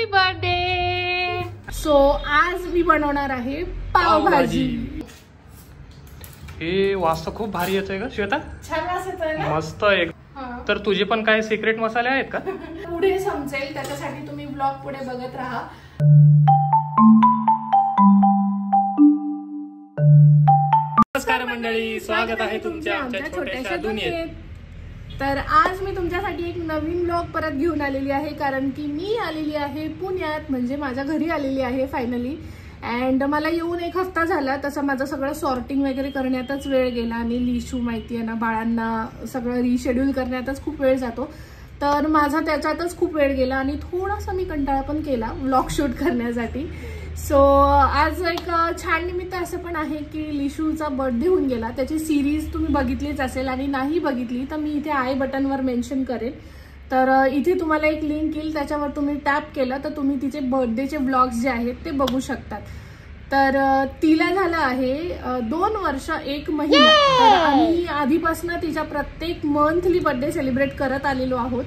Birthday. So आज मी बनवणार आहे पावभाजी। हे वास खूप भारी येतोय का श्वेता? छान वास येतोय ना? मस्त एक। तर तुझे पण काय सिक्रेट मसाले आहेत का? पुढे समजेल, त्याच्यासाठी तुम्ही ब्लॉग पुढे बघत राहा। नमस्कार मंडळी, स्वागत आहे तुमच्या आमच्या छोट्याशा दुनियेत। तर आज मी तुमच्यासाठी एक नवीन ब्लॉग परत घेऊन आलेली आहे, कारण की मी आलेली आहे पुण्यात, म्हणजे माझ्या घरी आलेली आहे फायनली। अँड मला येऊन 1 हफ्ता झाला। तसं माझं सगळं सॉर्टिंग वगैरे करण्यातच वेळ गेला आणि लिशू माहिती आहे ना, बाळांना सगळं रिशेड्यूल करण्यातच खूप वेळ जातो, तर माझा त्याच्यातच खूप वेळ गेला आणि थोडासा मी कंटाळा पण केला व्लॉग शूट करण्यासाठी। सो आज एक छान निमित्त असं पण आहे की लिशूचा बर्थडे होऊन गेला। त्याची सिरीज तुम्ही बघितलीच असेल आणि नाही बघितली तर मी इथे आय बटनवर मेन्शन करेन, तर इथे तुम्हाला एक लिंक येईल, त्याच्यावर तुम्ही टॅप केलं तर तुम्ही तिचे बर्थडेचे व्लॉग्स जे आहेत ते बघू शकतात। तर तिला झालं आहे 2 वर्ष 1 महिना। तर आम्ही आधीपासून तिच्या प्रत्येक मंथली बर्थडे सेलिब्रेट करत आलेलो आहोत।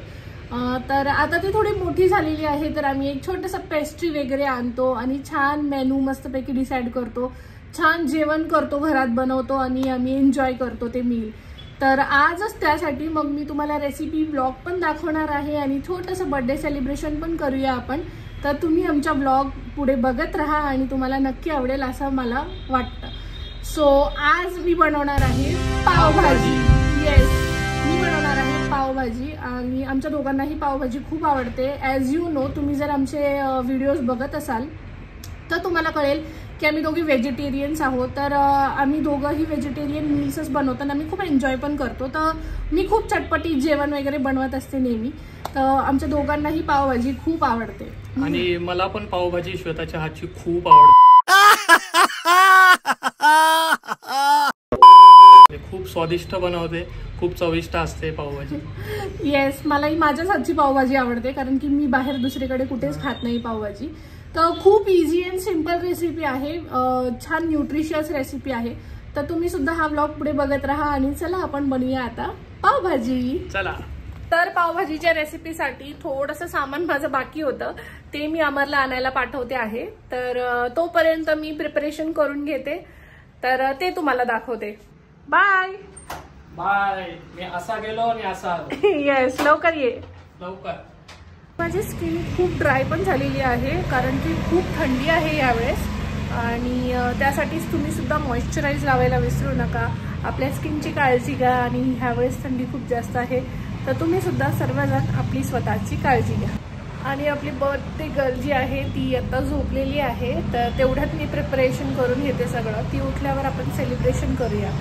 तर आता ती थोडी मोठी झालेली आहे, तर आम्ही एक छोटंसं पेस्ट्री वगैरे आणतो आणि छान मेनू मस्तपैकी डिसाईड करतो, छान जेवण करतो, घरात बनवतो आणि आम्ही एन्जॉय करतो ते मील। तर आजच त्यासाठी मग मी तुम्हाला रेसिपी ब्लॉग पण दाखवणार आहे आणि छोटंसं बर्थडे सेलिब्रेशन पण करूया आपण। तर तुम्ही आमच्या ब्लॉग पुढे बघत राहा आणि तुम्हाला नक्की आवडेल असं मला वाटतं। सो आज मी बनवणार आहे पावभाजी। येस, मी बनवणार आहे पावभाजी आणि आमच्या दोघांनाही पावभाजी खूप आवडते। ॲज यू नो, तुम्ही जर आमचे व्हिडिओज बघत असाल तर तुम्हाला कळेल की आम्ही दोघी व्हेजिटेरियन्स आहोत। तर आम्ही दोघंही व्हेजिटेरियन मील्सच बनवतो आणि आम्ही खूप एन्जॉय पण करतो। तर मी खूप चटपटीत जेवण वगैरे बनवत असते नेहमी, तर आमच्या दोघांनाही पावभाजी खूप आवडते आणि मला पण पावभाजी श्वेताच्या हातची खूप आवडते। खूप स्वादिष्ट बनवते, खूप चविष्ट असते पावभाजी। येस, मलाही माझ्याच हातची पावभाजी आवडते, कारण की मी बाहेर दुसरीकडे कुठेच खात नाही पावभाजी। तर खूप इझी अँड सिंपल रेसिपी आहे, छान न्यूट्रिशियस रेसिपी आहे। तर तुम्ही सुद्धा हा ब्लॉग पुढे बघत राहा आणि चला आपण बनवूया आता पावभाजी। चला। तर पावभाजीच्या रेसिपीसाठी थोडंसं सामान माझं बाकी होतं, ते मी अमरला आणायला पाठवते आहे। तर तोपर्यंत मी प्रिपरेशन करून घेते, तर ते तुम्हाला दाखवते। Bye bye. मी असा गेलो आणि असा आलो। येस, लवकर ये, लवकर। माझी स्किन खूप ड्राय पण झालेली आहे, कारण की खूप थंडी आहे यावेळेस, आणि त्यासाठीच तुम्ही सुद्धा मॉइश्चराइज लावायला विसरू नका। आपल्या स्किनची काळजी घ्या आणि ह्यावेळेस थंडी खूप जास्त आहे, तर तुम्ही सुद्धा सर्वजण आपली स्वतःची काळजी घ्या। आणि आपली बर्थडे गर्ल जी आहे ती आता झोपलेली आहे, तर तेवढ्यात मी प्रिपरेशन करून घेते सगळं, ती उठल्यावर आपण सेलिब्रेशन करूया।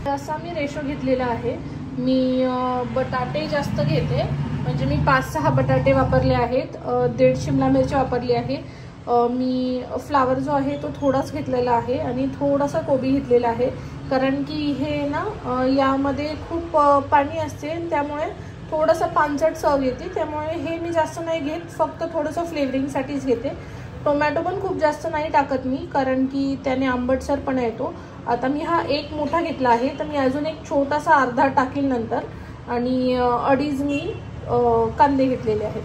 असा मी रेशो घेतलेला आहे। मी बटाटे जास्त घेते, म्हणजे मी 5-6 बटाटे वापरले आहेत, 1.5 शिमला मिरची वापरली आहे। मी फ्लावर जो आहे तो थोडाच घेतलेला आहे आणि थोडासा कोबी घेतलेला आहे, कारण की हे ना यामध्ये खूप पाणी असते, त्यामुळे थोडंसं पांचट चव येते, त्यामुळे हे मी जास्त नाही घेत, फक्त थोडंसं फ्लेवरिंगसाठीच घेते। टोमॅटो पण खूप जास्त नाही टाकत मी, कारण की त्याने आंबटसरपणा येतो। आता मी हा 1 मोठा घेतला आहे, तर मी अजून एक छोटासा अर्धा टाकील नंतर, आणि 2.5 मी कांदे घेतलेले आहेत।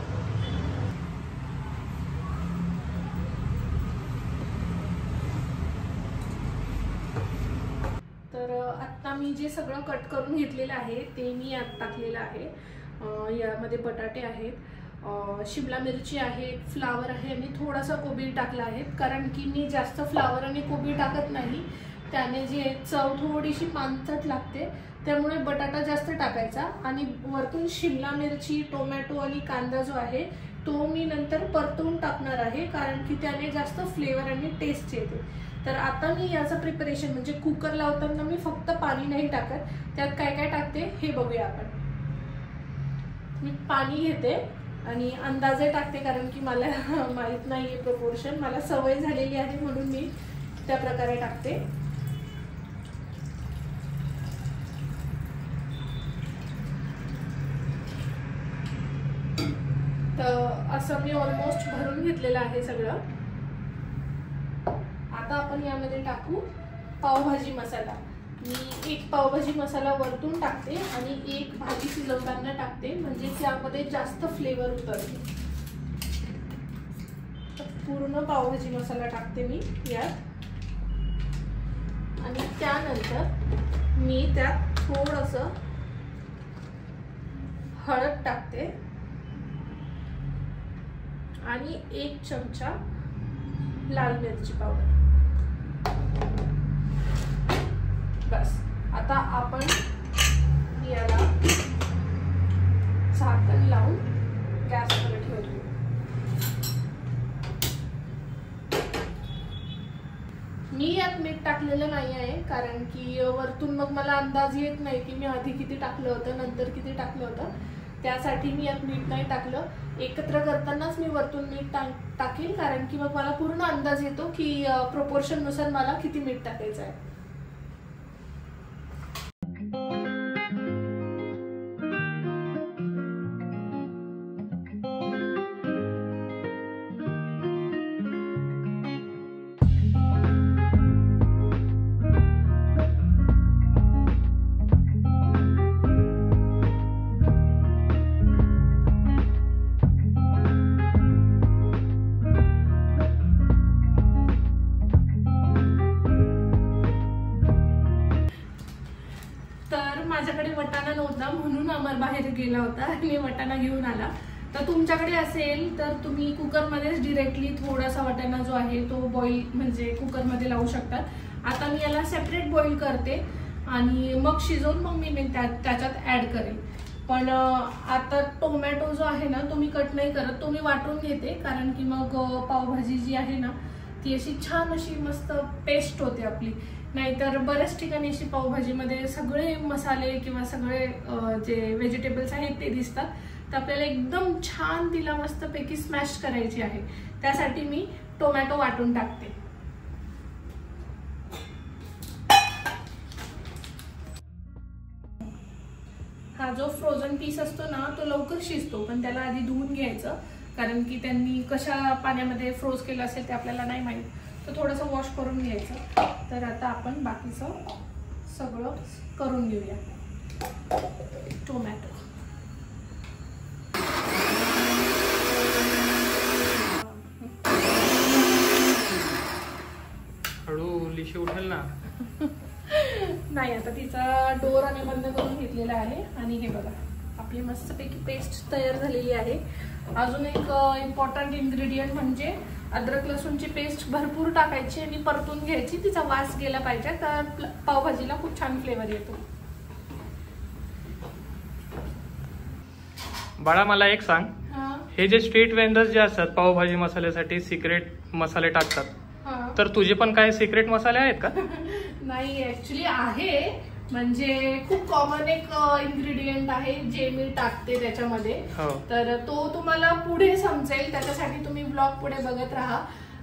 तर आता मी जे सगळं कट करून घेतलेलं आहे ते मी यात टाकलेलं आहे। यामध्ये बटाटे आहेत, शिमला मिरची आहे, फ्लावर आहे आणि थोडासा कोबी टाकला आहे, कारण की मी जास्त फ्लावर आणि कोबी टाकत नाही, त्याने जे चव थोडीशी पांचट लागते, त्यामुळे बटाटा जास्त टाकायचा। आणि वरतून शिमला मिरची, टोमॅटो आणि कांदा जो आहे तो मी नंतर परतून टाकणार आहे, कारण की त्याने जास्त फ्लेवर आणि टेस्ट येते। तर आता मी याचं प्रिपरेशन म्हणजे कुकर लावताना मी फक्त पाणी नाही टाकत, त्यात काय काय टाकते हे बघूया आपण। मी पाणी घेते आणि अंदाजे टाकते, कारण की मला माहित नाहीये प्रपोर्शन, मला सवय झालेली आहे म्हणून मी त्या प्रकारे टाकते. तर असं मी ऑलमोस्ट भरून घेतलेलं आहे सगळं. आता आपण यामध्ये टाकू पावभाजी मसाला. मी एक पावभाजी मसाला वरतून टाकते आणि एक भाजी शिजवताना टाकते, म्हणजे त्यामध्ये जास्त फ्लेवर उतरते. पूर्ण पावभाजी मसाला टाकते मी यात. आणि त्यानंतर मी त्यात थोडंसं हळद टाकते आणि 1 चमचा लाल मिरची पावडर. बस. आता आपण याला झाकण लावून गॅसवर ठेवतो. मी यात मीठ टाकलेलं नाही आहे, कारण की वरतून मग मला अंदाज येत नाही की मी आधी किती टाकलं होतं नंतर किती टाकलं होतं. त्यासाठी मी यात मीठ नाही टाकलं. एकत्र करतानाच मी वरतून मीठ टाकेल, कारण की मग मला पूर्ण अंदाज येतो की प्रोपोर्शन नुसार मला किती मीठ टाकायचं आहे. माझ्याकडे वटाणा नव्हता म्हणून अमर बाहेर गेला होता आणि वटाणा घेऊन आला. तर तुमच्याकडे असेल तर तुम्ही कुकरमध्येच डिरेक्टली थोडासा वटाणा जो आहे तो बॉईल म्हणजे कुकरमध्ये लावू शकतात. आता मी याला सेपरेट बॉईल करते आणि मग शिजवून मग मी त्याच्यात ऍड करेन. पण आता टोमॅटो जो आहे ना तो मी कट नाही करत, तो मी वाटून घेते, कारण की मग पावभाजी जी आहे ना ती अशी छान अशी मस्त पेस्ट होते आपली. नाहीतर बऱ्याच ठिकाणी अशी पावभाजीमध्ये सगळे मसाले किंवा सगळे जे व्हेजिटेबल्स आहेत ते दिसतात. तर आपल्याला एकदम छान तिला मस्तपैकी स्मॅश करायची आहे, त्यासाठी मी टोमॅटो वाटून टाकते. हा जो फ्रोझन पीस असतो ना तो लवकर शिजतो, पण त्याला आधी धुवून घ्यायचं, कारण की त्यांनी कशा पाण्यामध्ये फ्रोज केलं असेल ते आपल्याला नाही माहित. तर थोडंसं वॉश करून घ्यायचं. तर आता आपण बाकीचं सगळं करून घेऊया. टोमॅटो हळू लिशी उठेल ना. नाही, आता तिचा डोर आम्ही बंद करून घेतलेला आहे. आणि हे बघा आपली मस्तपैकी पेस्ट तयार झालेली आहे. अजून एक इम्पॉर्टंट इन्ग्रेडियंट म्हणजे अद्रक लसूणची पेस्ट भरपूर टाकायची आणि परतून घ्यायची, तिचा वास गेला पाहिजे, तर पावभाजीला खूप छान फ्लेवर येतो. बाळा मला एक सांग, हे जे स्ट्रीट वेंडर्स जे असतात पावभाजी मसाल्यासाठी सिक्रेट मसाले टाकतात, तर तुझे पण काही सिक्रेट मसाले आहेत का? नाही, ऍक्च्युली आहे, म्हणजे खूप कॉमन एक इन्ग्रेडियंट आहे जे मी टाकते त्याच्यामध्ये. तर तो तुम्हाला पुढे समजेल, त्याच्यासाठी तुम्ही ब्लॉग पुढे बघत राहा.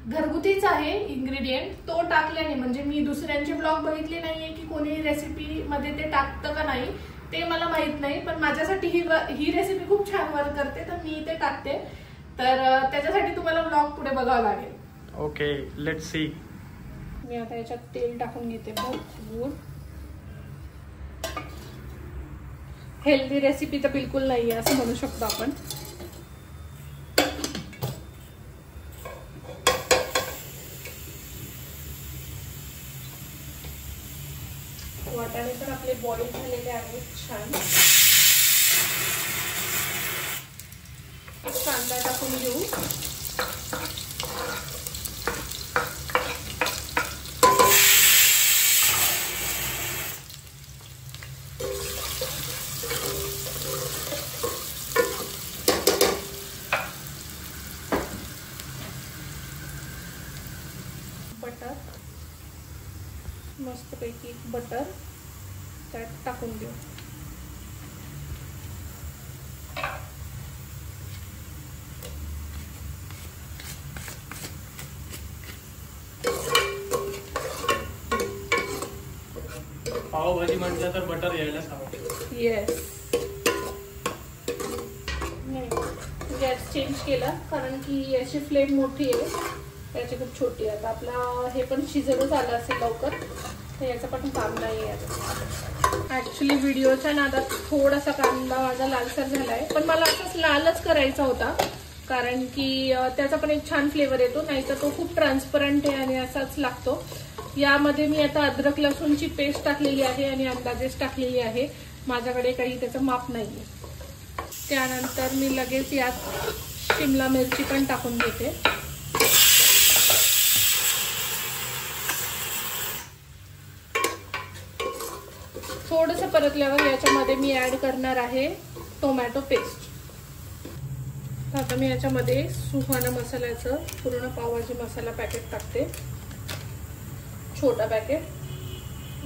घरगुतीच आहे इन्ग्रेडियंट, तो टाकल्याने म्हणजे मी दुसऱ्यांचे ब्लॉग बघितले नाहीये की कोणी रेसिपी मध्ये ते टाकतं का नाही ते मला माहित नाही, पण माझ्यासाठी ही रेसिपी खूप छान वर्क करते, तर मी ते टाकते. तर त्याच्यासाठी तुम्हाला ब्लॉग पुढे बघावं लागेल. Okay, let's see. मी आता याच्यात तेल टाकून घेते भरपूर. हेल्दी रेसिपी तर बिलकुल नाही आहे असं म्हणू शकतो आपण. वाटाणे तर आपले बॉईल झालेले आहेत छान. एक कांदा टाकून घेऊ. बटर, मस्तपैकी बटर त्यात टाकून देऊ. पावभाजी म्हटलं तर बटर यायलाच हवं. येस. गॅस चेंज केला कारण की याची फ्लेम मोठी आहे, याची खूप छोटी आहे. आता आपला हे पण शिजतच आलं असेल लवकर, तर याचं पण काम नाही आहे. ऍक्च्युली व्हिडिओच्या नादात थोडासा कांदा माझा लालसर झालाय, पण मला असंच लालच करायचा होता कारण की त्याचा पण एक छान फ्लेवर येतो, नाहीतर तो खूप ट्रान्सपरंट आहे आणि असाच लागतो. यामध्ये मी आता अद्रक लसूणची पेस्ट टाकलेली आहे आणि अंदाजेच टाकलेली आहे, माझ्याकडे काही त्याचं माप नाहीये. त्यानंतर मी लगेच यात शिमला मिरची पण टाकून घेते. थोडंसं परतल्यावर याच्यामध्ये मी ऍड करणार आहे टोमॅटो पेस्ट. आता मी याच्यामध्ये सुहाना मसाल्याचं पूर्ण पावभाजी मसाला पॅकेट टाकते, छोटा पॅकेट,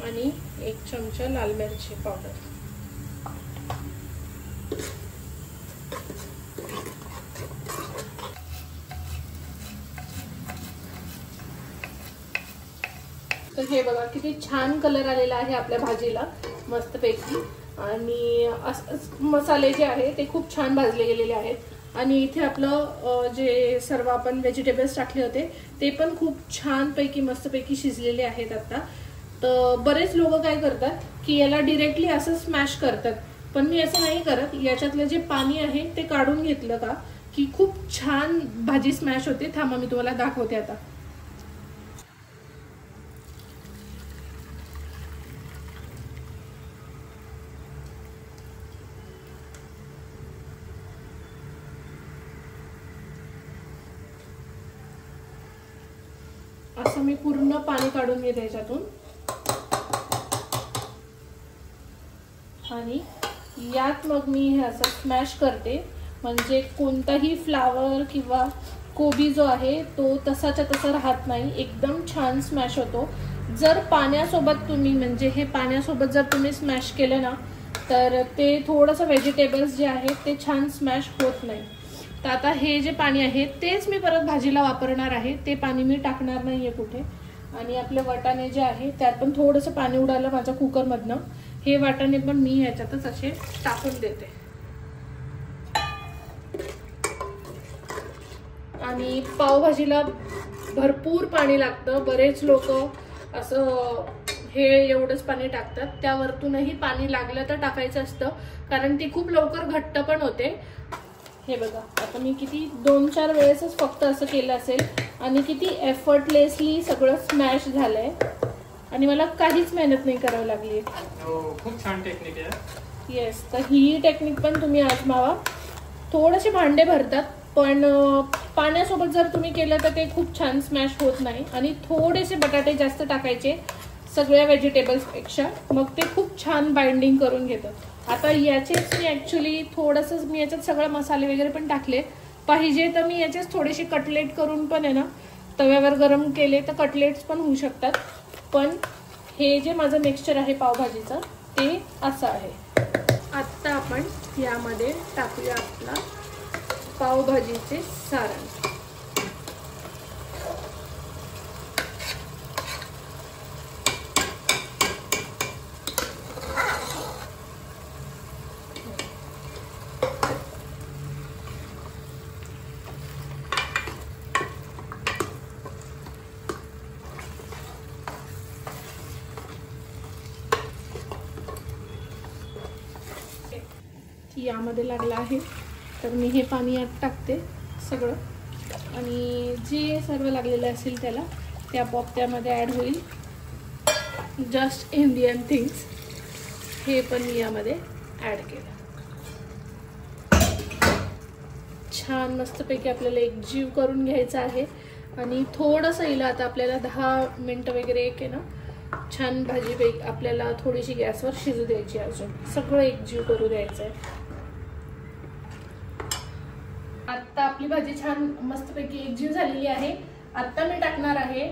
आणि 1 चमचा लाल मिरची पावडर. तर हे बघा किती छान कलर आलेला आहे आपल्या भाजीला मस्तपैकी, आणि मसाले जे आहे ते खूप छान भाजले गेलेले आहेत. आणि इथे आपलं जे सर्व आपण व्हेजिटेबल्स टाकले होते ते पण खूप छान पैकी मस्तपैकी शिजलेले आहेत आता. तर बरेच लोक काय करतात की याला डिरेक्टली असं स्मॅश करतात, पण मी असं नाही करत. याच्यातलं जे पाणी आहे ते काढून घेतलं का की खूप छान भाजी स्मॅश होते. थांबा मी तुम्हाला दाखवते आता. असं मी पूर्ण पाणी काढून घेते याच्यातून, आणि यात मग मी हे असं स्मॅश करते, म्हणजे कोणताही फ्लावर किंवा कोबी जो आहे तो तसाच्या तसा राहत नाही, एकदम छान स्मॅश होतो. जर पाण्यासोबत तुम्ही, म्हणजे हे पाण्यासोबत जर तुम्ही स्मॅश केलं ना, तर ते थोडंसं व्हेजिटेबल्स जे आहेत ते छान स्मॅश होत नाही. तर आता हे जे पाणी आहे तेच मी परत भाजीला वापरणार आहे, ते पाणी मी टाकणार नाहीये कुठे. आणि आपले वाटाणे जे आहे त्यात पण थोडंसं पाणी उडालं माझ्या कुकरमधनं, हे वाटाणे पण मी ह्याच्यातच असे टाकून देते. आणि पावभाजीला भरपूर पाणी लागतं, बरेच लोक असं हे एवढंच पाणी टाकतात, त्यावरतूनही पाणी लागलं तर टाकायचं असतं कारण ती खूप लवकर घट्ट पण होते. हे बघा आता मी किती 2-4 वेळेसच फक्त असं केलं असेल, आणि किती एफर्टलेसली सगळं स्मॅश झालंय, आणि मला काहीच मेहनत नाही करावी लागली. खूप छान टेक्निक आहे. येस, तर ही टेक्निक पण तुम्ही आजमावा. थोडेसे भांडे भरतात, पण पाण्यासोबत जर तुम्ही केलं तर ते खूप छान स्मॅश होत नाही. आणि थोडेसे बटाटे जास्त टाकायचे सगळ्या व्हेजिटेबल्स पेक्षा, मग ते खूप छान बाइंडिंग करून घेतं. आता याचेच मी ऍक्च्युली थोडंसं मी याच्यात सगळे मसाले वगैरे पण टाकले, पाहिजे तर मी याचेच थोडेसे कटलेट करून पण आहे ना तव्यावर गरम केले तर कटलेट्स पण होऊ शकतात. पण हे जे माझं मिक्सचर आहे पावभाजीचं ते असं आहे. आत्ता आपण यामध्ये टाकूया आपला पावभाजीचे सारण. यामध्ये लागला आहे तर मी हे पाणी यात टाकते सगळं, आणि जे सर्व लागलेलं असेल त्याला ते आपोआप त्यामध्ये ॲड होईल. जस्ट इंडियन थिंग्स हे पण मी यामध्ये ॲड केलं. छान मस्तपैकी आपल्याला एकजीव करून घ्यायचं आहे, आणि थोडंसं येईल आता आपल्याला 10 मिनटं वगैरे एक आहे ना छान भाजी आपल्याला थोडीशी गॅसवर शिजू द्यायची, अजून सगळं एकजीव करू द्यायचं आहे. आता आपली भाजी छान मस्तपैकी एकजीव झालेली आहे. आता मी टाकणार आहे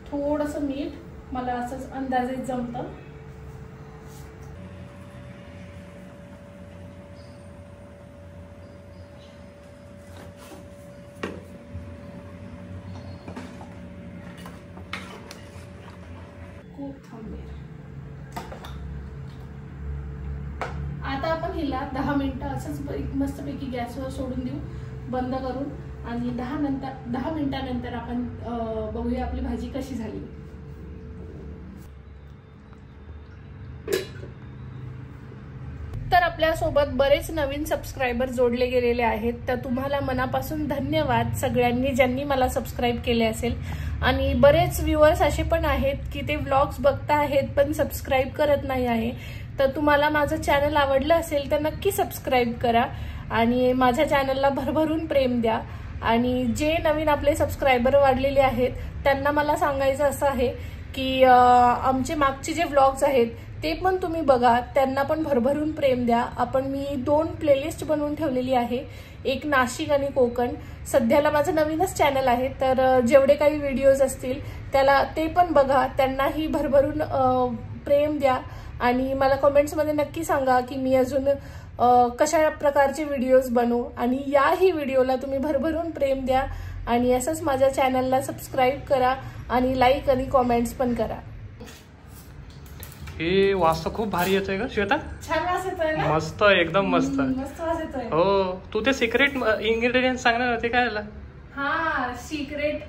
थोडंसं मीठ, मला असंच अंदाजे जमतं. कोथिंबीर आता आपण हिला 10 मिनिटं असंच मस्तपैकी गॅसवर सोडून देऊ बंद करून, आणि 10 मिनिटानंतर आपण बघूया आपली भाजी कशी झाली. तर आपल्यासोबत बरेच नवीन सबस्क्रायबर जोडले गेलेले आहेत, तर तुम्हाला मनापासून धन्यवाद सगळ्यांनी ज्यांनी मला सबस्क्राईब केले असेल. आणि बरेच व्ह्यूअर्स असे पण आहेत की ते व्लॉग्स बघता आहेत पण सबस्क्राईब करत नाही आहे. तर तुम्हाला माझं चॅनल आवडलं असेल तर नक्की सबस्क्राईब करा आणि माझ्या चॅनलला भरभरून प्रेम द्या. आणि जे नवीन आपले सबस्क्रायबर वाढलेले आहेत त्यांना मला सांगायचं असं आहे की आमचे मागचे जे व्लॉग्स आहेत ते पण तुम्ही बघा, त्यांना पण भरभरून प्रेम द्या. मी 2 प्लेलिस्ट बनवून ठेवलेली आहे, एक नाशिक आणि कोकण. सध्याला माझं नवीनच चॅनल आहे, तर जेवढे काही व्हिडिओज असतील ते पण बघा, त्यांनाही भरभरून प्रेम द्या. आणि मला कमेंट्समध्ये नक्की सांगा की मी अजून कशा प्रकारचे व्हिडिओज बनवू, आणि याही व्हिडिओला तुम्ही भरभरून प्रेम द्या. आणि असंच माझ्या चॅनलला सबस्क्राईब करा आणि लाईक आणि कॉमेंट्स पण करा. हे वास तर खूप भारी येतोय का श्वेता? छान वास येतोय ना? मस्त, एकदम मस्त. मस्त वास येतोय. हो, तू ते सिक्रेट इन्ग्रेडियंट सांगणार होते काय? हा, सिक्रेट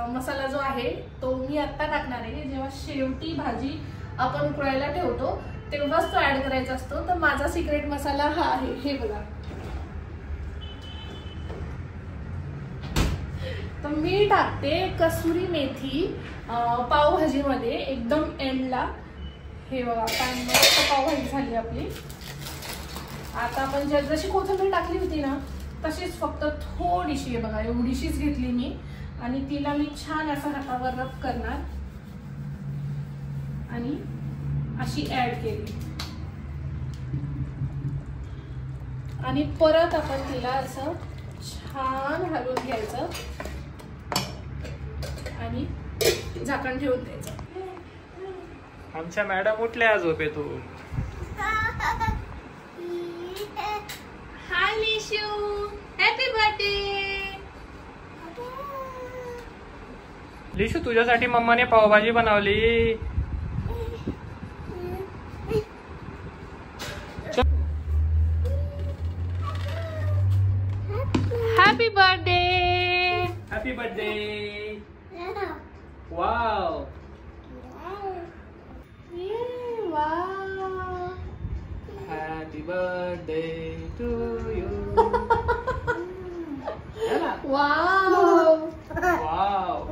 मसाला जो आहे तो मी आता टाकणार आहे. जेव्हा शेवटी भाजी आपण उकळायला ठेवतो तेव्हाच तो ऍड करायचा असतो. तर माझा सिक्रेट मसाला हा आहे, हे बघा. तर मी टाकते कसुरी मेथी पावभाजीमध्ये एकदम एंडला. हे बघा, पॅन मध्ये पावभाजी झाली आपली. आता आपण जशी कोथिंबीर टाकली होती ना तशीच फक्त थोडीशी, बघा एवढीशीच घेतली मी, आणि तिला मी छान असं हातावर रब करणार आणि अशी ऍड केली. आणि परत आपण तिला असं छान हलवून घ्यायचं आणि झाकण ठेवून द्यायचं. आमच्या मॅडम उठल्या झोपेतून. हाय लिशू, हॅपी बर्थडे. लिशू, तुझ्यासाठी मम्माने पावभाजी बनवली. Happy birthday. Happy birthday. Wow. Happy birthday to you. Wow. Wow.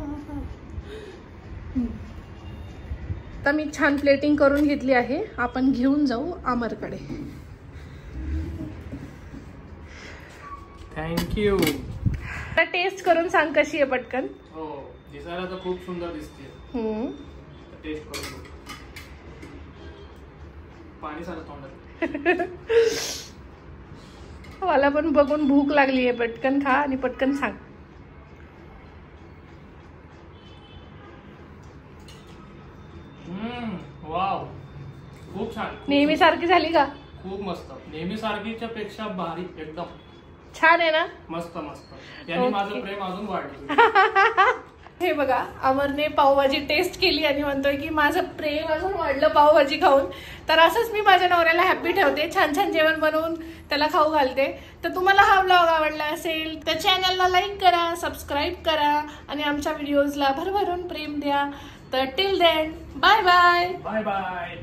तर मी छान प्लेटिंग करून घेतली आहे. आपण घेऊन जाऊ अमरकडे. थँक्यू. आता टेस्ट करून सांग कशी आहे पटकन. हो, दिसायला तर खूप सुंदर दिसते. टेस्ट करून पाणी सारं तोंडात. मला पण बघून भूक लागली आहे. पटकन खा आणि पटकन सांग. वाव, खूप छान. नेहमी सारखी झाली का? खूप मस्त. नेहमी सारखीच्या पेक्षा भारी, एकदम छान आहे ना? मस्त मस्त. याने माझं प्रेम अजून वाढलं. हे बघा, अमरने पावभाजी टेस्ट केली आणि म्हणतोय की माझं प्रेम अजून वाढलं पावभाजी खाऊन. तर असंच मी माझ्या नवऱ्याला हॅप्पी ठेवते, छान छान जेवण बनवून त्याला खाऊ घालते. तर तुम्हाला हा व्लॉग आवडला असेल तर चॅनलला लाईक करा, सबस्क्राईब करा आणि आमच्या व्हिडिओजला भरभरून प्रेम द्या. तर till then, bye bye. Bye bye.